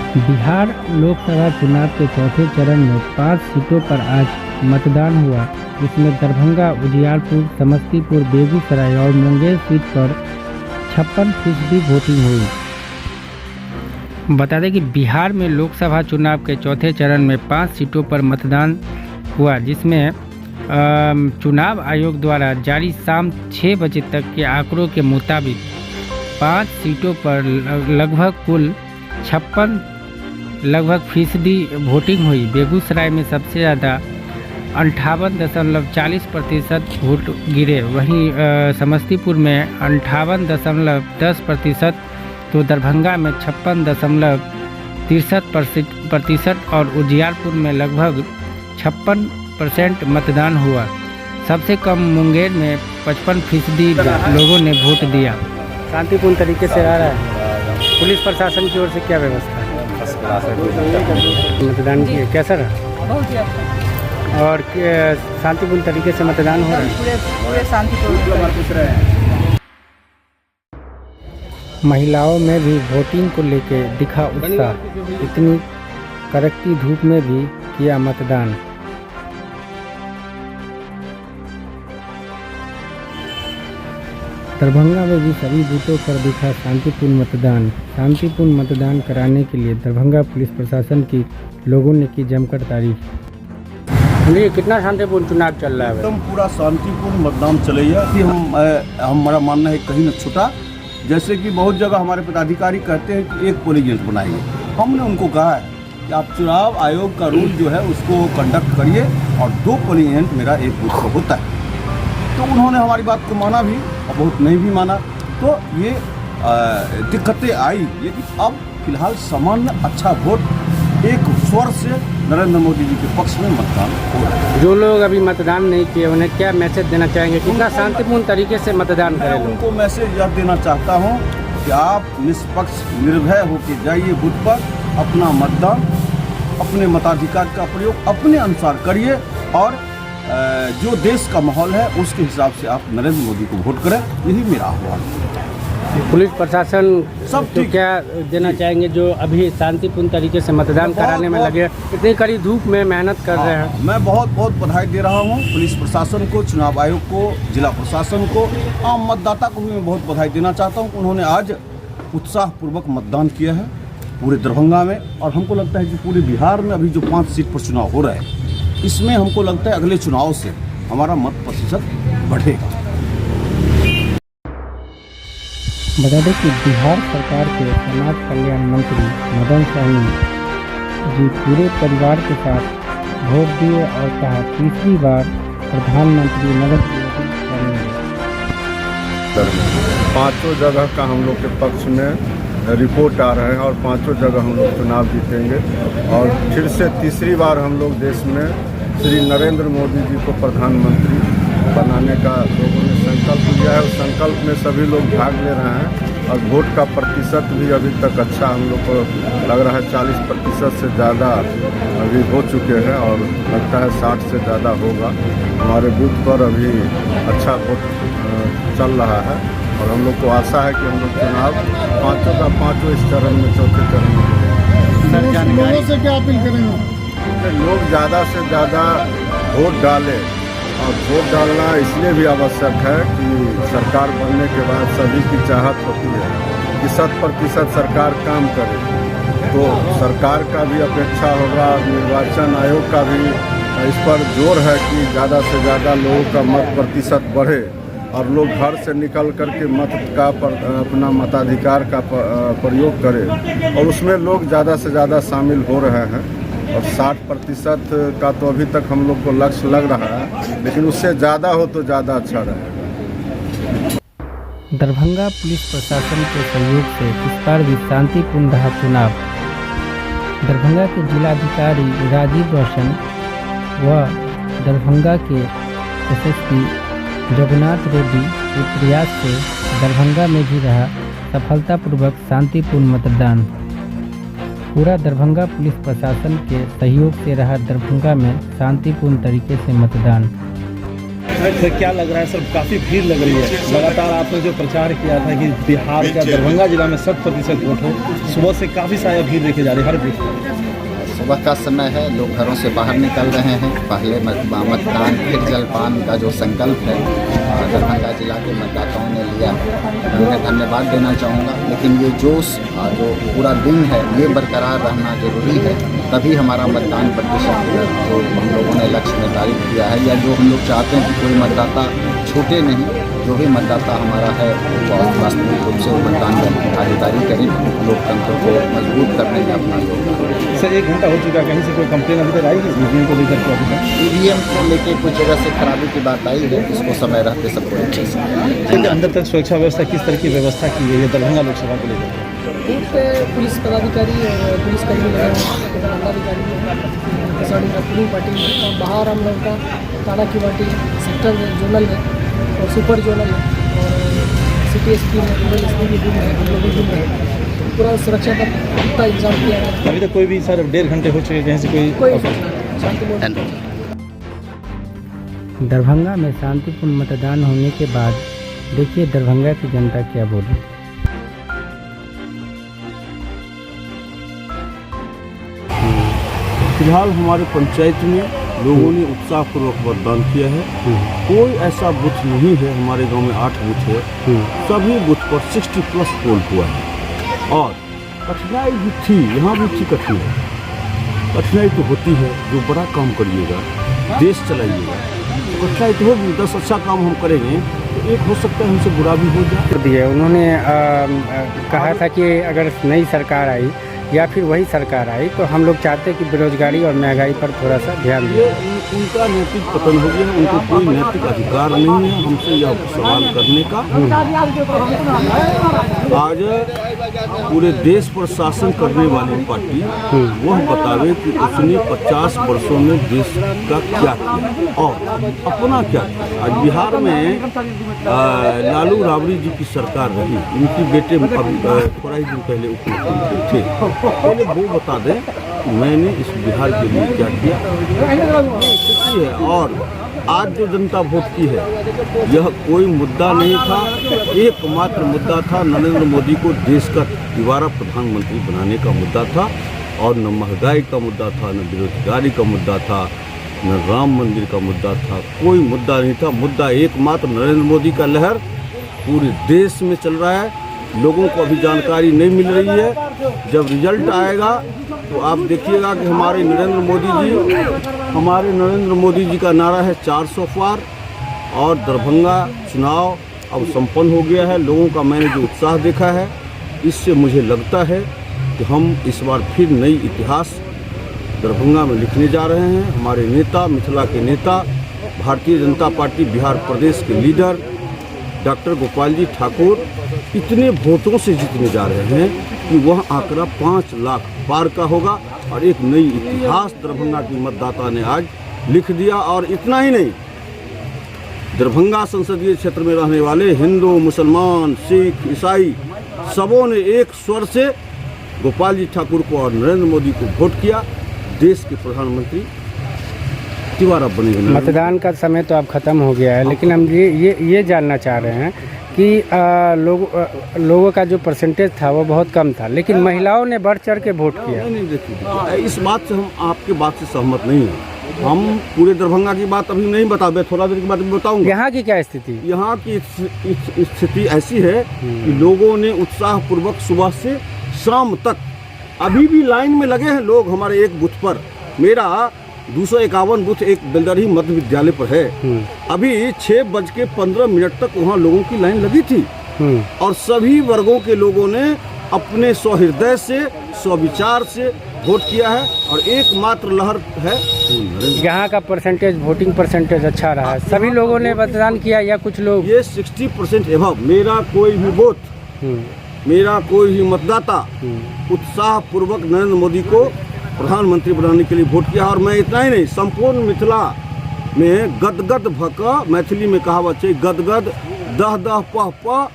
बिहार लोकसभा चुनाव के चौथे चरण में 5 सीटों पर आज मतदान हुआ, जिसमें दरभंगा, उजियारपुर, समस्तीपुर, बेगूसराय और मुंगेर सीट पर 56% वोटिंग हुई। बता दें कि बिहार में लोकसभा चुनाव के चौथे चरण में 5 सीटों पर मतदान हुआ, जिसमें चुनाव आयोग द्वारा जारी शाम 6 बजे तक के आंकड़ों के मुताबिक 5 सीटों पर लगभग कुल 56% वोटिंग हुई। बेगूसराय में सबसे ज़्यादा 58.40% वोट गिरे, वहीं समस्तीपुर में 58.10%, तो दरभंगा में 56.63% और उजियारपुर में लगभग 56% मतदान हुआ। सबसे कम मुंगेर में 55% लोगों ने वोट दिया। शांतिपूर्ण तरीके से आ रहा है। पुलिस प्रशासन की ओर से क्या व्यवस्था है? मतदान किए कैसा रहा? और शांतिपूर्ण तरीके से मतदान हो रहा है? पूरे शांतिपूर्ण। महिलाओं में भी वोटिंग को लेकर दिखा उत्साह, इतनी कड़कती धूप में भी किया मतदान। दरभंगा में भी सभी बूथों पर दिखा शांतिपूर्ण मतदान। शांतिपूर्ण मतदान कराने के लिए दरभंगा पुलिस प्रशासन की लोगों ने की जमकर तारीफ। कितना शांतिपूर्ण चुनाव चल रहा है? एकदम पूरा शांतिपूर्ण मतदान चलेगा कि हमारा मानना है कहीं न छूटा। जैसे कि बहुत जगह हमारे पदाधिकारी कहते हैं कि एक पोलिंग एजेंट बनाएंगे, हमने उनको कहा है कि आप चुनाव आयोग का रूल जो है उसको कंडक्ट करिए और 2 पोलिंग एजेंट मेरा एक बूथ पर होता है। तो उन्होंने हमारी बात को माना भी और बहुत नहीं भी माना, तो ये दिक्कतें आई। लेकिन अब फिलहाल सामान्य अच्छा वोट एक स्वर से नरेंद्र मोदी जी के पक्ष में मतदान हो रहा है। जो लोग अभी मतदान नहीं किए उन्हें क्या मैसेज देना चाहेंगे? कितना शांतिपूर्ण तरीके से मतदान करें? मैं उनको मैसेज यह देना चाहता हूं कि आप निष्पक्ष निर्भय होकर जाइए बूथ पर, अपना मतदान, अपने मताधिकार का प्रयोग अपने अनुसार करिए और जो देश का माहौल है उसके हिसाब से आप नरेंद्र मोदी को वोट करें, यही मेरा आह्वान है। पुलिस प्रशासन सब तो क्या देना चाहेंगे जो अभी शांतिपूर्ण तरीके से मतदान कराने में लगे, इतनी कड़ी धूप में मेहनत कर रहे हैं? मैं बहुत बहुत बधाई दे रहा हूं पुलिस प्रशासन को, चुनाव आयोग को, जिला प्रशासन को, आम मतदाता को भी मैं बहुत बधाई देना चाहता हूं कि उन्होंने आज उत्साहपूर्वक मतदान किया है पूरे दरभंगा में। और हमको लगता है कि पूरे बिहार में अभी जो 5 सीट पर चुनाव हो रहे हैं, इसमें हमको लगता है अगले चुनाव से हमारा मत प्रतिशत बढ़ेगा। बता दें कि बिहार सरकार के समाज कल्याण मंत्री मदन सहनी जी पूरे परिवार के साथ वोट दिए और कहा 3री बार प्रधानमंत्री नरेंद्र मोदी बनेंगे। 5 जगह का हम लोग के पक्ष में रिपोर्ट आ रहे हैं और 5 जगह हम लोग चुनाव जीतेंगे और फिर से 3री बार हम लोग देश में श्री नरेंद्र मोदी जी को प्रधानमंत्री बनाने का लोगों ने संकल्प लिया है। उस संकल्प में सभी लोग भाग ले रहे हैं और वोट का प्रतिशत भी अभी तक अच्छा हम लोग को लग रहा है, 40% से ज़्यादा अभी हो चुके हैं और लगता है 60 से ज़्यादा होगा। हमारे बूथ पर अभी अच्छा वोट चल रहा है और हम लोग को आशा है कि हम लोग चुनाव 5 का 5 इस चरण में, चौथे चरण में। लोगों से क्या अपील करेंगे? लोग ज़्यादा से ज़्यादा वोट डालें और वोट डालना इसलिए भी आवश्यक है कि सरकार बनने के बाद सभी की चाहत होती है कि 100% सरकार काम करे। तो सरकार का भी अपेक्षा होगा, निर्वाचन आयोग का भी इस पर जोर है कि ज़्यादा से ज़्यादा लोगों का मत प्रतिशत बढ़े और लोग घर से निकल करके मत का अपना मताधिकार का प्रयोग करें और उसमें लोग ज़्यादा से ज़्यादा शामिल हो रहे हैं। और 60% का तो अभी तक हम लोग को लक्ष्य लग रहा है, लेकिन उससे ज़्यादा हो तो ज़्यादा अच्छा रहेगा। दरभंगा पुलिस प्रशासन के सहयोग से इस बार भी शांतिपूर्ण रहा चुनाव। दरभंगा के जिलाधिकारी राजीव रोशन व दरभंगा के एसएसपी जगन्नाथ रेड्डी के प्रयास से दरभंगा में भी रहा सफलतापूर्वक शांतिपूर्ण मतदान। पूरा दरभंगा पुलिस प्रशासन के सहयोग से रहा दरभंगा में शांतिपूर्ण तरीके से मतदान। सर क्या लग रहा है सर, काफ़ी भीड़ लग रही है। लगातार आपने जो प्रचार किया था कि बिहार का दरभंगा जिला में 100% वोट हो, सुबह से काफ़ी सारी भीड़ देखी जा रही है हर बूथ पर। सुबह का समय है, लोग घरों से बाहर निकल रहे हैं। पहले मतदान फिर जलपान का जो संकल्प है दरभंगा जिला के मतदाताओं ने लिया, मैं उन्हें धन्यवाद देना चाहूँगा। लेकिन ये जोश जो पूरा दिन है ये बरकरार रहना जरूरी है, तभी हमारा मतदान प्रतिशत जो हम लोगों ने लक्ष्य निर्धारित किया है या जो हम लोग चाहते हैं कि कोई मतदाता छूटे नहीं, जो भी मतदाता हमारा है वो वास्तविक रूप से मतदान में भागीदारी करें, लोकतंत्र को मजबूत करने में अपना योगदान। सर 1 घंटा हो चुका, कहीं से कोई कंप्लेन अभी तक आई है ईवीएम को लेकर के? अभी तक ईवीएम को लेकर कुछ जगह से खराबी की बात आई है, इसको समय रहते सबको अंदर तक सुरक्षा व्यवस्था किस तरह की व्यवस्था की गई है दरभंगा लोकसभा को लेकर? बूथ पे पुलिस पदाधिकारी और पुलिसकर्मी लगे हुए हैं, पदाधिकारी पोलिंग पार्टी है, और बाहर हम लोग का ताड़ा की पार्टी सेक्टर जोनल है और सुपर जोनल है और सिटी एसपी है, रूरल एसपी भी घूम है, हम लोग भी घूम रहे हैं। पूरा सुरक्षा का पूरा इंतजाम किया है। अभी तक कोई भी सर 1.5 घंटे हो चुके, कहीं से कोई शांतिपूर्ण। दरभंगा में शांतिपूर्ण मतदान होने के बाद देखिए दरभंगा की जनता क्या बोली। फिलहाल हमारे पंचायत में लोगों ने उत्साहपूर्वक मतदान किया है। कोई ऐसा बूथ नहीं है, हमारे गांव में 8 बूथ है, सभी बूथ पर 60+ पोल हुआ है। और कठिनाई भी थी, यहाँ भी थी कठिनाई तो होती है। जो बड़ा काम करिएगा, देश चलाइएगा, तो कठिनाई तो होगी। 10 अच्छा काम हम करेंगे तो एक हो सकता है हमसे बुरा भी हो जाए। उन्होंने कहा था कि अगर नई सरकार आई या फिर वही सरकार आई तो हम लोग चाहते कि बेरोजगारी और महंगाई पर थोड़ा सा ध्यान दें। ये उनका नैतिक पतन हो गया, उनको कोई नैतिक अधिकार नहीं है हमसे यह सवाल करने का। आज पूरे देश पर शासन करने वाली पार्टी वह बतावे कि उसने 50 वर्षों में देश का क्या किया और अपना क्या किया। आज बिहार में लालू राबड़ी जी की सरकार रही, इनकी बेटे थोड़ा ही दिन पहले उपमुख्यमंत्री थे। पहले वो बता दें कि मैंने इस बिहार के लिए क्या किया है। और आज जो जनता वोट की है यह कोई मुद्दा नहीं था, एकमात्र मुद्दा था नरेंद्र मोदी को देश का दोबारा प्रधानमंत्री बनाने का मुद्दा था। और न महंगाई का मुद्दा था, न बेरोजगारी का मुद्दा था, न राम मंदिर का मुद्दा था, कोई मुद्दा नहीं था। मुद्दा एकमात्र नरेंद्र मोदी का लहर पूरे देश में चल रहा है। लोगों को अभी जानकारी नहीं मिल रही है। जब रिजल्ट आएगा तो आप देखिएगा कि हमारे नरेंद्र मोदी जी का नारा है 400 पार। और दरभंगा चुनाव अब संपन्न हो गया है। लोगों का मैंने जो उत्साह देखा है, इससे मुझे लगता है कि हम इस बार फिर नई इतिहास दरभंगा में लिखने जा रहे हैं। हमारे नेता, मिथिला के नेता, भारतीय जनता पार्टी बिहार प्रदेश के लीडर डॉक्टर गोपाल जी ठाकुर इतने वोटों से जीतने जा रहे हैं कि वह आंकड़ा 5 लाख पार का होगा और एक नई इतिहास दरभंगा की मतदाता ने आज लिख दिया। और इतना ही नहीं, दरभंगा संसदीय क्षेत्र में रहने वाले हिंदू, मुसलमान, सिख, ईसाई सबों ने एक स्वर से गोपाल जी ठाकुर को और नरेंद्र मोदी को वोट किया। देश के प्रधानमंत्री दोबारा बनेंगे। मतदान का समय तो अब खत्म हो गया है, लेकिन हम ये जानना चाह रहे हैं कि लोगों का जो परसेंटेज था वो बहुत कम था, लेकिन महिलाओं ने बढ़ चढ़ के वोट किया। नहीं देखिए, इस बात से हम आपके बात से सहमत नहीं हैं। हम पूरे दरभंगा की बात अभी नहीं बताते, थोड़ा देर की बात बताऊंगा। यहाँ की क्या स्थिति? यहाँ की स्थिति ऐसी है कि लोगों ने उत्साहपूर्वक सुबह से शाम तक अभी भी लाइन में लगे हैं लोग। हमारे एक बूथ पर, मेरा 251 बूथ एक बेलदरी मध्य विद्यालय पर है, अभी 6:15 तक वहाँ लोगों की लाइन लगी थी। और सभी वर्गों के लोगों ने अपने स्वहृदय से, स्वविचार से वोट किया है। और एकमात्र लहर है यहाँ का परसेंटेज, वोटिंग परसेंटेज अच्छा रहा है। सभी लोगों ने मतदान किया या कुछ लोग? ये 60% एभव। मेरा कोई भी वोट, मेरा कोई भी मतदाता उत्साहपूर्वक नरेंद्र मोदी को प्रधानमंत्री बनाने के लिए वोट किया। और मैं इतना ही नहीं, संपूर्ण मिथिला में गदगद भक, मैथिली में कहावत है, गदगद दह दह पह पह,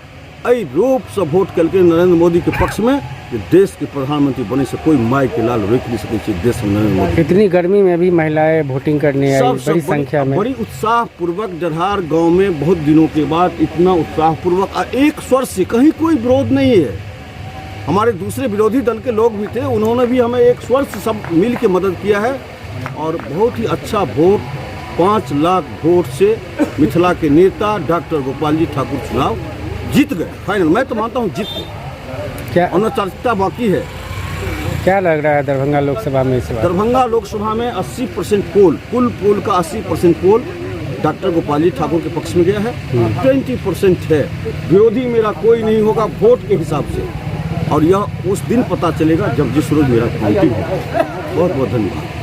रूप से वोट करके नरेंद्र मोदी के पक्ष में कि देश के प्रधानमंत्री बने से कोई माई के लाल रोक नहीं सके देश में नरेंद्र मोदी। इतनी गर्मी में भी महिलाएं वोटिंग करने आई बड़ी संख्या में, बड़ी उत्साह पूर्वक। जरहार गांव में बहुत दिनों के बाद इतना उत्साह पूर्वक एक स्वर से, कहीं कोई विरोध नहीं है। हमारे दूसरे विरोधी दल के लोग भी थे, उन्होंने भी हमें एक स्वर से सब मिल के मदद किया है और बहुत ही अच्छा वोट 5 लाख वोट से मिथिला के नेता डॉक्टर गोपाल जी ठाकुर चुनाव जीत गए फाइनल। मैं तो मानता हूँ जीत गए, क्या अनौपचारिकता बाकी है। क्या लग रहा है दरभंगा लोकसभा में इस बार? दरभंगा लोकसभा में 80% पोल, कुल पोल का 80% पोल डॉक्टर गोपाल जी ठाकुर के पक्ष में गया है। 20% है विरोधी, मेरा कोई नहीं होगा वोट के हिसाब से, और यह उस दिन पता चलेगा जब जिस रोज मेरा काउंटिंग होगा। बहुत बहुत धन्यवाद।